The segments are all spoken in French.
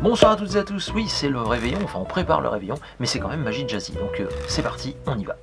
Bonsoir à toutes et à tous, oui c'est le réveillon, enfin on prépare le réveillon, mais c'est quand même Magie Jazzy, donc c'est parti, on y va.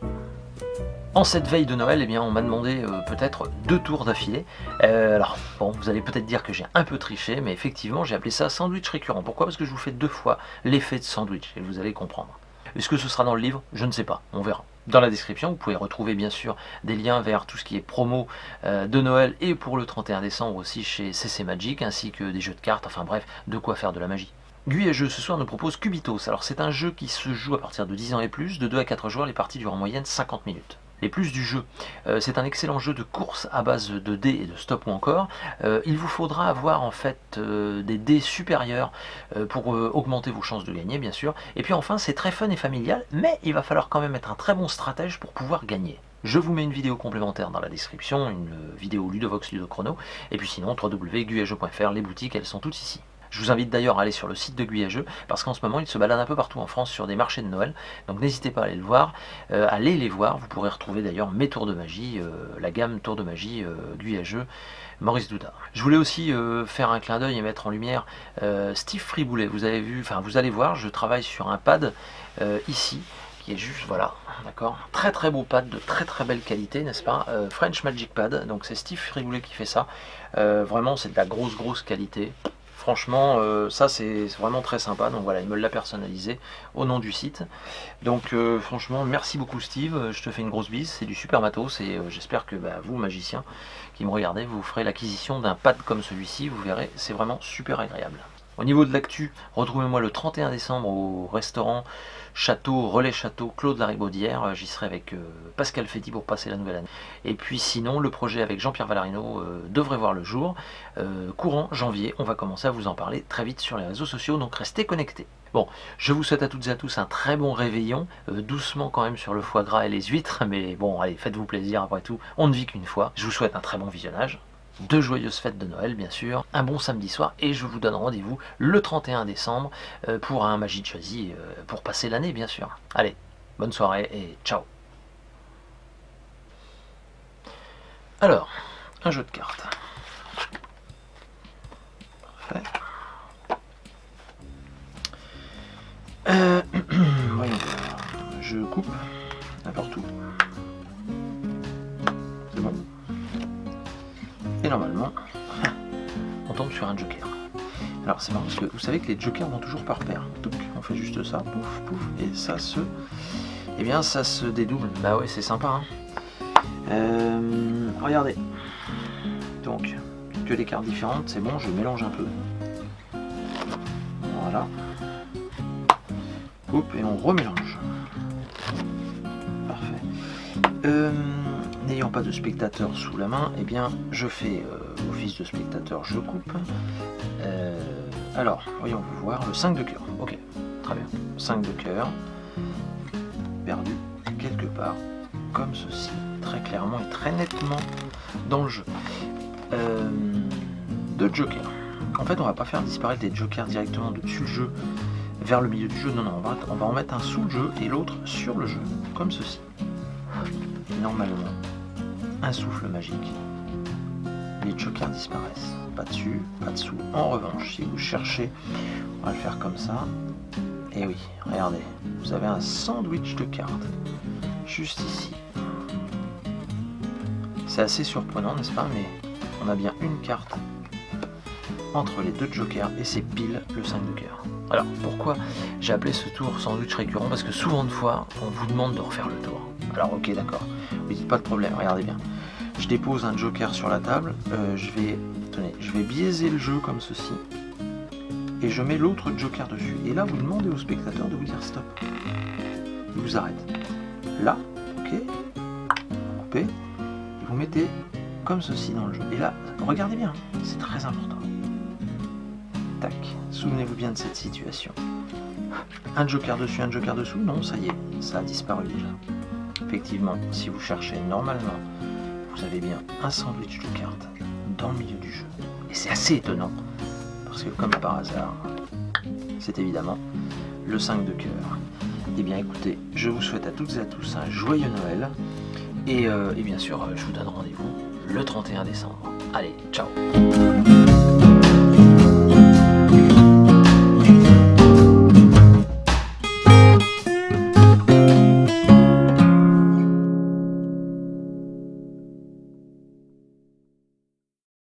En cette veille de Noël, eh bien, on m'a demandé peut-être 2 tours d'affilée. Alors, bon, vous allez peut-être dire que j'ai un peu triché, mais effectivement, j'ai appelé ça sandwich récurrent. Pourquoi? Parce que je vous fais 2 fois l'effet de sandwich, et vous allez comprendre. Est-ce que ce sera dans le livre? Je ne sais pas, on verra. Dans la description, vous pouvez retrouver bien sûr des liens vers tout ce qui est promo de Noël et pour le 31 décembre aussi chez CC Magic, ainsi que des jeux de cartes, enfin bref, de quoi faire de la magie. Gui et Jeux ce soir nous propose Cubitos. Alors c'est un jeu qui se joue à partir de 10 ans et plus, de 2 à 4 joueurs, les parties durent en moyenne 50 minutes. Les plus du jeu, c'est un excellent jeu de course à base de dés et de stop ou encore. Il vous faudra avoir en fait des dés supérieurs pour augmenter vos chances de gagner bien sûr. Et puis enfin c'est très fun et familial, mais il va falloir quand même être un très bon stratège pour pouvoir gagner. Je vous mets une vidéo complémentaire dans la description, une vidéo Ludovox Ludochrono, et puis sinon www.guietjeux.fr, les boutiques elles sont toutes ici. Je vous invite d'ailleurs à aller sur le site de Gui et Jeux, parce qu'en ce moment il se balade un peu partout en France sur des marchés de Noël, donc n'hésitez pas à aller le voir, allez les voir, vous pourrez retrouver d'ailleurs mes tours de magie, la gamme tours de magie Gui et Jeux, Maurice Douda. Je voulais aussi faire un clin d'œil et mettre en lumière Steve Friboulet, vous avez vu, enfin vous allez voir, je travaille sur un pad ici, qui est juste, voilà, d'accord, très très beau pad de très très belle qualité, n'est-ce pas, French Magic Pad, donc c'est Steve Friboulet qui fait ça, vraiment c'est de la grosse qualité. Franchement, ça c'est vraiment très sympa, donc voilà, il me l'a personnalisé au nom du site. Donc franchement, merci beaucoup Steve, je te fais une grosse bise, c'est du super matos et j'espère que vous, magiciens, qui me regardez, vous ferez l'acquisition d'un pad comme celui-ci, vous verrez, c'est vraiment super agréable. Au niveau de l'actu, retrouvez-moi le 31 décembre au restaurant Château, Relais Château, Claude Laribaudière. J'y serai avec Pascal Fetti pour passer la nouvelle année. Et puis sinon, le projet avec Jean-Pierre Valarino devrait voir le jour. Courant janvier, on va commencer à vous en parler très vite sur les réseaux sociaux, donc restez connectés. Bon, je vous souhaite à toutes et à tous un très bon réveillon, doucement quand même sur le foie gras et les huîtres, mais bon, allez, faites-vous plaisir après tout, on ne vit qu'une fois. Je vous souhaite un très bon visionnage. De joyeuses fêtes de Noël bien sûr, un bon samedi soir et je vous donne rendez-vous le 31 décembre pour un Magie Jazzy pour passer l'année bien sûr. Allez, bonne soirée et ciao. Alors, un jeu de cartes. Parfait. Voyons voir. Je coupe n'importe où. C'est bon. Et normalement, on tombe sur un joker. Alors c'est marrant parce que vous savez que les jokers vont toujours par paire. Donc on fait juste ça, pouf, pouf, et ça se... Eh bien ça se dédouble. Bah ouais, c'est sympa. Hein. Regardez. Donc, que des cartes différentes, c'est bon, je mélange un peu. Voilà. Hop, et on remélange. Parfait. N'ayant pas de spectateur sous la main, eh bien je fais office de spectateur, je coupe. Alors, voyons voir le 5 de cœur. Ok, très bien. 5 de cœur, perdu quelque part, comme ceci, très clairement et très nettement dans le jeu. 2 jokers. En fait, on va pas faire disparaître des jokers directement de dessus le jeu vers le milieu du jeu. Non, non, on va en mettre un sous le jeu et l'autre sur le jeu, comme ceci. Normalement, un souffle magique, les jokers disparaissent, pas dessus, pas dessous. En revanche, si vous cherchez, on va le faire comme ça, et oui, regardez, vous avez un sandwich de cartes, juste ici. C'est assez surprenant, n'est-ce pas, mais on a bien une carte entre les 2 jokers, et c'est pile le 5 de cœur. Alors, pourquoi j'ai appelé ce tour sandwich récurrent? Parce que souvent de fois, on vous demande de refaire le tour. Alors ok, d'accord, vous dites pas de problème, regardez bien. Je dépose un joker sur la table, je vais biaiser le jeu comme ceci, et je mets l'autre joker dessus. Et là, vous demandez au spectateur de vous dire stop. Il vous arrête. Là, ok, vous coupez, et vous mettez comme ceci dans le jeu. Et là, regardez bien, c'est très important. Tac, souvenez-vous bien de cette situation. Un joker dessus, un joker dessous, non, ça y est, ça a disparu déjà. Effectivement, si vous cherchez normalement, vous avez bien un sandwich de cartes dans le milieu du jeu. Et c'est assez étonnant, parce que comme par hasard, c'est évidemment le 5 de cœur. Et bien écoutez, je vous souhaite à toutes et à tous un joyeux Noël. Et bien sûr, je vous donne rendez-vous le 31 décembre. Allez, ciao!